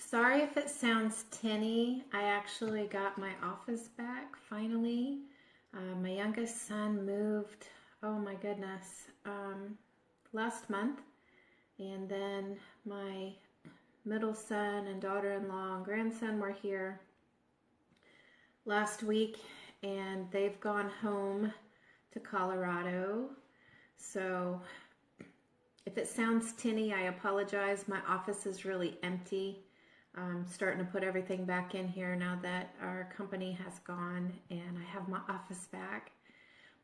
Sorry if it sounds tinny. I actually got my office back finally. My youngest son moved, oh my goodness, last month. And then my middle son and daughter-in-law and grandson were here last week, and they've gone home to Colorado. So if it sounds tinny, I apologize. My office is really empty. I'm starting to put everything back in here now that our company has gone and I have my office back.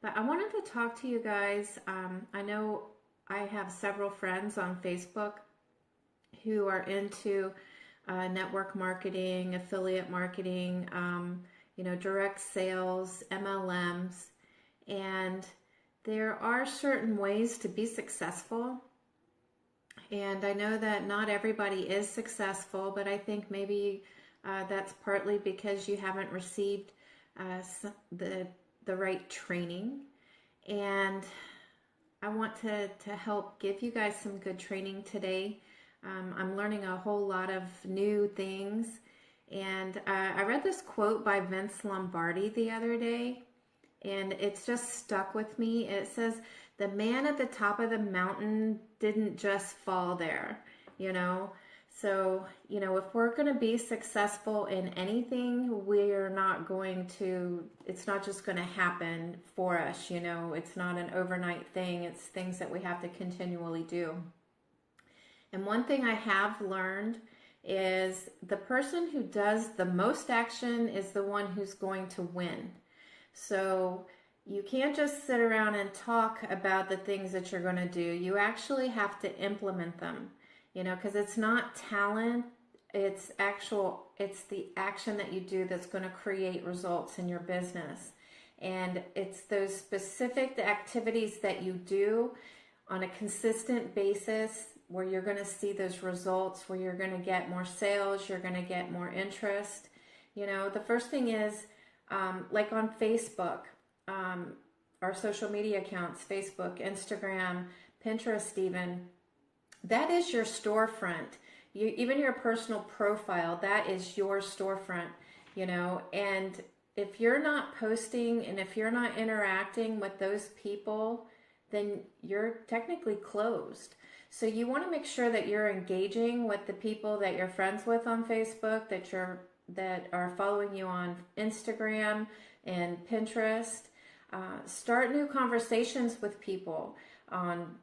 But I wanted to talk to you guys. I know I have several friends on Facebook who are into network marketing, affiliate marketing, direct sales, MLMs, and there are certain ways to be successful. And I know that not everybody is successful, but I think maybe that's partly because you haven't received the right training. And I want to help give you guys some good training today. I'm learning a whole lot of new things. And I read this quote by Vince Lombardi the other day, and it's just stuck with me. It says, "The man at the top of the mountain didn't just fall there," So, if we're going to be successful in anything, we're not going to, it's not just going to happen for us, It's not an overnight thing. It's things that we have to continually do. And one thing I have learned is the person who does the most action is the one who's going to win. So you can't just sit around and talk about the things that you're going to do. You actually have to implement them, because it's not talent, it's the action that you do that's going to create results in your business. And it's those specific activities that you do on a consistent basis where you're going to see those results, where you're going to get more sales, you're going to get more interest. The first thing is, like on Facebook, our social media accounts, Facebook, Instagram, Pinterest even, that is your storefront. Even your personal profile, that is your storefront, and if you're not posting and if you're not interacting with those people, then you're technically closed. So you want to make sure that you're engaging with the people that you're friends with on Facebook, that are following you on Instagram and Pinterest. Start new conversations with people on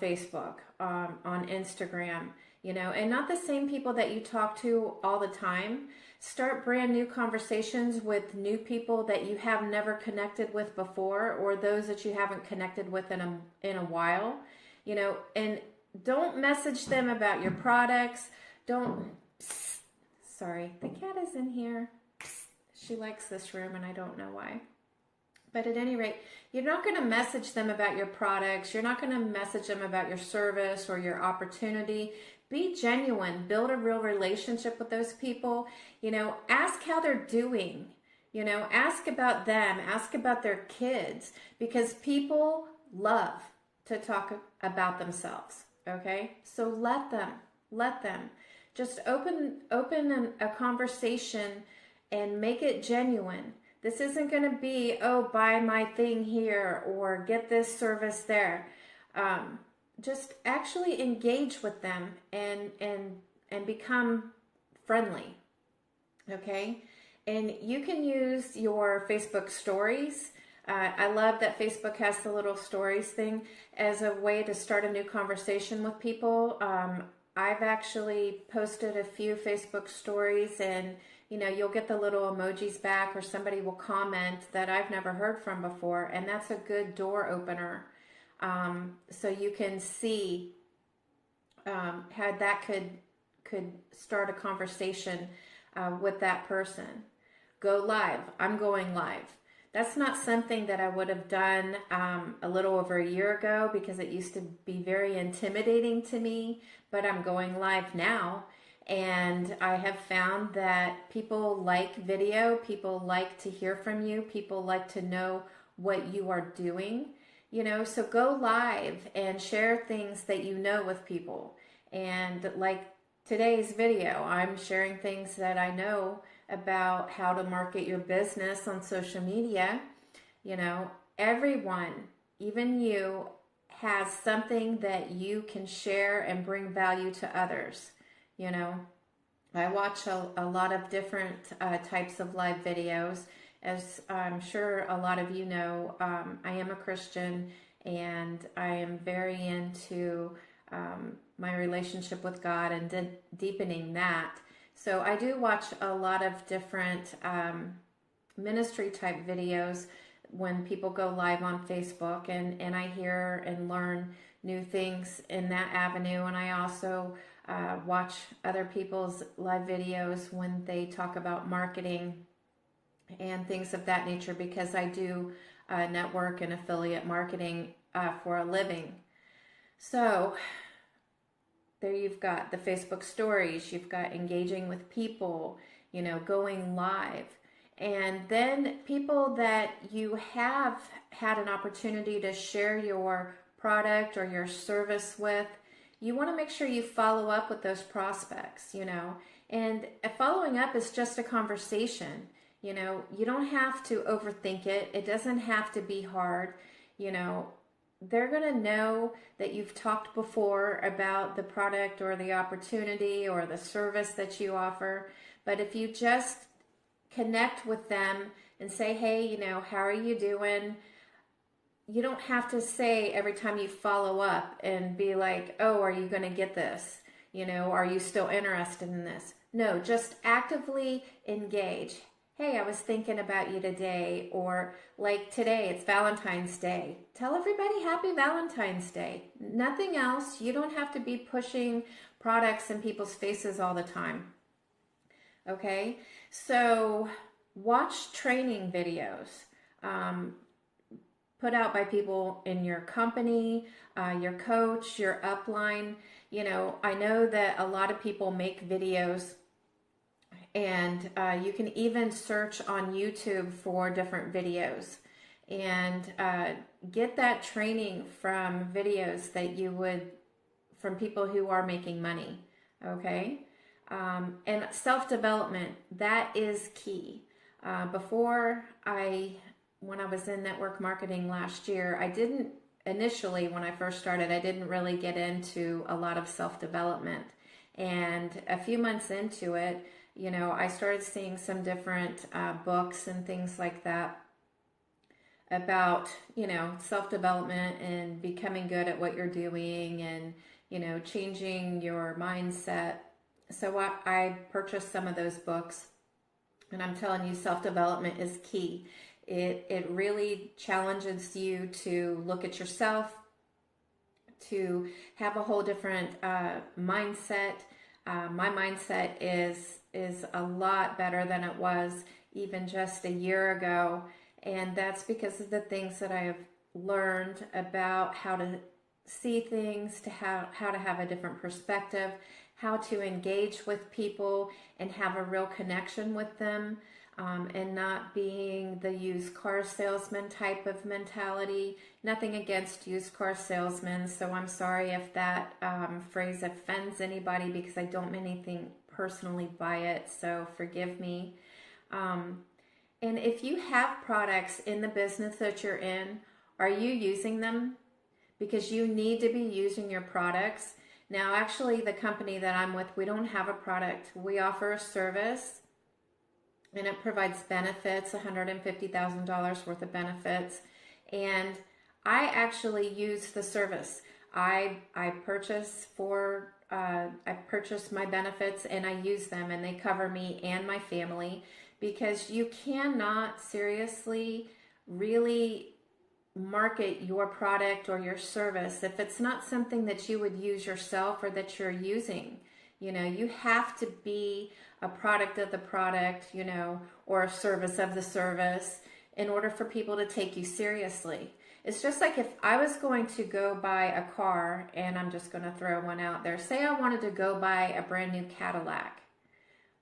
Facebook, on Instagram, and not the same people that you talk to all the time. Start brand new conversations with new people that you have never connected with before, or those that you haven't connected with in a while, and don't message them about your products. Sorry, the cat is in here. She likes this room and I don't know why. But at any rate, you're not going to message them about your products. You're not going to message them about your service or your opportunity. Be genuine. Build a real relationship with those people. Ask how they're doing. Ask about them. Ask about their kids, because people love to talk about themselves. Okay? So let them. Just open a conversation and make it genuine. This isn't going to be, oh, buy my thing here or get this service there. Just actually engage with them and become friendly. Okay? And you can use your Facebook stories. I love that Facebook has the little stories thing as a way to start a new conversation with people. I've actually posted a few Facebook stories, and you'll get the little emojis back, or somebody will comment that I've never heard from before, and that's a good door opener. So you can see how that could start a conversation with that person. Go live. I'm going live. That's not something that I would have done a little over a year ago, because it used to be very intimidating to me, but I'm going live now. And I have found that people like video, people like to hear from you, people like to know what you are doing, so go live and share things that with people. And like today's video, I'm sharing things that I know about how to market your business on social media. You know, everyone, even you, has something that you can share and bring value to others. You know, I watch a lot of different types of live videos. As I'm sure a lot of you know, I am a Christian, and I am very into my relationship with God and deepening that. So I do watch a lot of different ministry type videos when people go live on Facebook, and I hear and learn new things in that avenue. And I also watch other people's live videos when they talk about marketing and things of that nature, because I do network and affiliate marketing for a living. So there you've got the Facebook stories, you've got engaging with people, you know, going live. And then people that you have had an opportunity to share your product or your service with, you want to make sure you follow up with those prospects, you know. And following up is just a conversation. You know, you don't have to overthink it. It doesn't have to be hard. You know, they're going to know that you've talked before about the product or the opportunity or the service that you offer. But if you just connect with them and say, hey, you know, how are you doing? You don't have to say every time you follow up and be like, oh, are you going to get this? You know, are you still interested in this? No, just actively engage. Hey, I was thinking about you today. Or like today, it's Valentine's Day. Tell everybody happy Valentine's Day. Nothing else. You don't have to be pushing products in people's faces all the time. Okay, so watch training videos put out by people in your company, your coach, your upline. You know, I know that a lot of people make videos, and you can even search on YouTube for different videos and get that training from videos that you would, from people who are making money, okay? And self-development, that is key. When I was in network marketing last year, I didn't initially, when I first started, I didn't really get into a lot of self-development. And a few months into it, you know, I started seeing some different books and things like that about, you know, self-development and becoming good at what you're doing and, you know, changing your mindset. So I purchased some of those books, and I'm telling you, self-development is key. It really challenges you to look at yourself, to have a whole different mindset. My mindset is a lot better than it was even just a year ago, and that's because of the things that I have learned about how to see things, to how to have a different perspective, how to engage with people and have a real connection with them, and not being the used car salesman type of mentality. Nothing against used car salesmen, so I'm sorry if that phrase offends anybody, because I don't mean anything personally by it, so forgive me. And if you have products in the business that you're in, are you using them? Because you need to be using your products. Now, actually, the company that I'm with, we don't have a product. We offer a service, and it provides benefits, $150,000 worth of benefits. And I actually use the service. I purchase my benefits, and I use them, and they cover me and my family, because you cannot seriously really market your product or your service if it's not something that you would use yourself or that you're using. You know, you have to be a product of the product, you know, or a service of the service in order for people to take you seriously. It's just like if I was going to go buy a car, and I'm just going to throw one out there. Say I wanted to go buy a brand new Cadillac.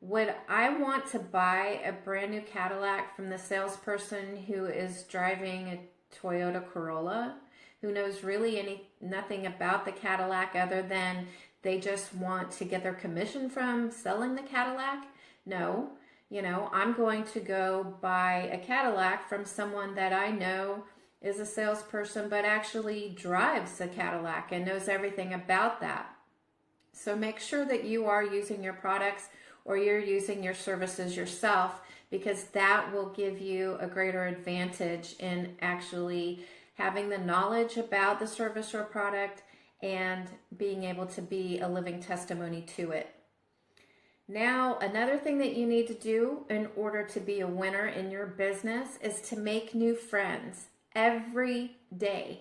Would I want to buy a brand new Cadillac from the salesperson who is driving a Toyota Corolla, who knows really nothing about the Cadillac other than they just want to get their commission from selling the Cadillac. No, I'm going to go buy a Cadillac from someone that I know is a salesperson, but actually drives a Cadillac and knows everything about that. So make sure that you are using your products or you're using your services yourself, because that will give you a greater advantage in actually having the knowledge about the service or product and being able to be a living testimony to it. Now, another thing that you need to do in order to be a winner in your business is to make new friends every day.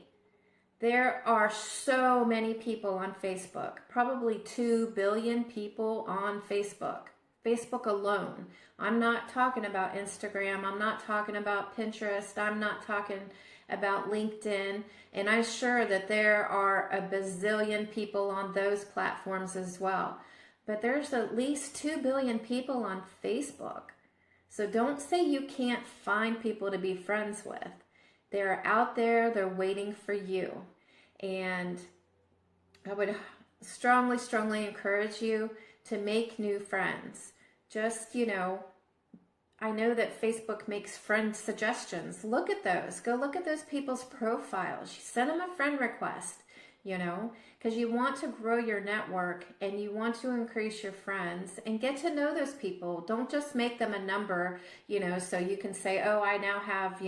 There are so many people on Facebook, probably 2 billion people on Facebook. Facebook alone. I'm not talking about Instagram. I'm not talking about Pinterest. I'm not talking about LinkedIn. And I'm sure that there are a bazillion people on those platforms as well. But there's at least 2 billion people on Facebook. So don't say you can't find people to be friends with. They're out there, they're waiting for you. And I would strongly, strongly encourage you to make new friends. Just, I know that Facebook makes friend suggestions. Look at those. Go look at those people's profiles. Send them a friend request, because you want to grow your network and you want to increase your friends and get to know those people. Don't just make them a number, so you can say, oh, I now have,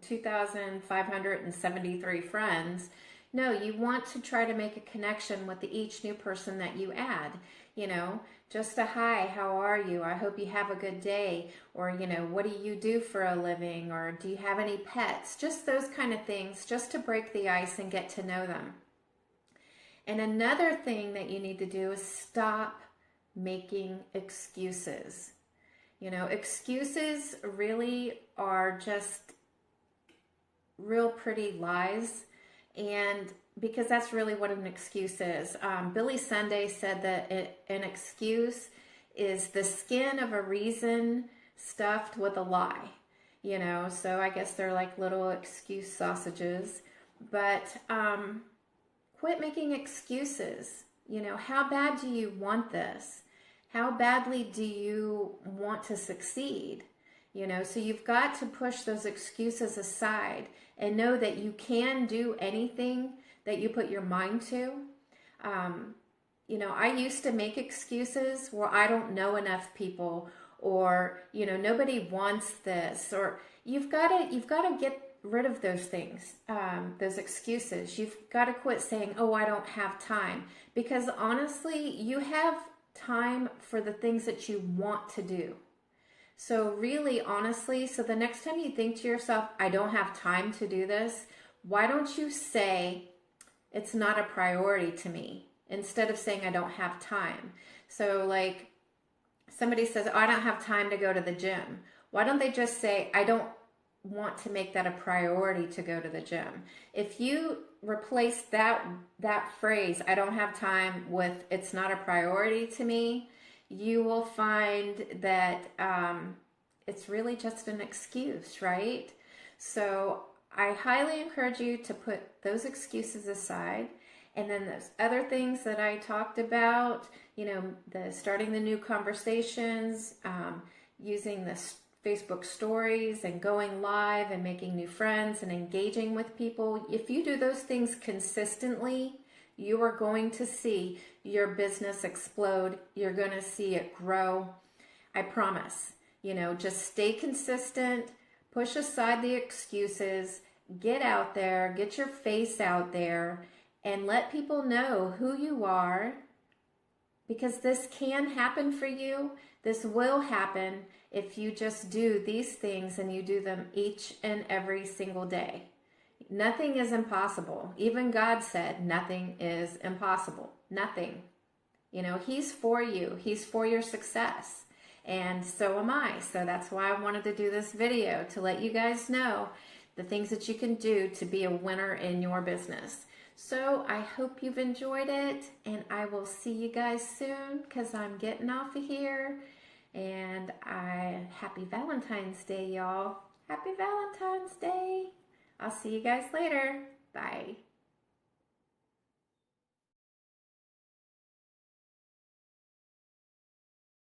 2,573 friends. No, you want to try to make a connection with each new person that you add, just a hi, how are you? I hope you have a good day. Or, what do you do for a living? Or do you have any pets? Just those kind of things, just to break the ice and get to know them. And another thing that you need to do is stop making excuses. Excuses really are just real pretty lies. And because that's really what an excuse is. Billy Sunday said that an excuse is the skin of a reason stuffed with a lie. So I guess they're like little excuse sausages. But quit making excuses. How bad do you want this? How badly do you want to succeed? So you've got to push those excuses aside and know that you can do anything that you put your mind to. I used to make excuses where I don't know enough people, or, nobody wants this, or you've got to get rid of those things, those excuses. You've got to quit saying, oh, I don't have time, because honestly, you have time for the things that you want to do. So really, honestly, so the next time you think to yourself, I don't have time to do this, why don't you say, it's not a priority to me, instead of saying I don't have time. So like somebody says, oh, I don't have time to go to the gym. Why don't they just say, I don't want to make that a priority to go to the gym? If you replace that phrase, I don't have time, with it's not a priority to me, you will find that it's really just an excuse, right? So I highly encourage you to put those excuses aside. And then those other things that I talked about, the starting the new conversations, using the Facebook stories and going live and making new friends and engaging with people. If you do those things consistently, you are going to see your business explode. You're going to see it grow. I promise. Just stay consistent, push aside the excuses, get out there, get your face out there, and let people know who you are, because this can happen for you. This will happen if you just do these things and you do them each and every single day. Nothing is impossible. Even God said nothing is impossible. Nothing. He's for you. He's for your success. And so am I. So that's why I wanted to do this video, to let you guys know the things that you can do to be a winner in your business. So I hope you've enjoyed it, and I will see you guys soon, because I'm getting off of here. And happy Valentine's Day, y'all. Happy Valentine's Day. I'll see you guys later. Bye.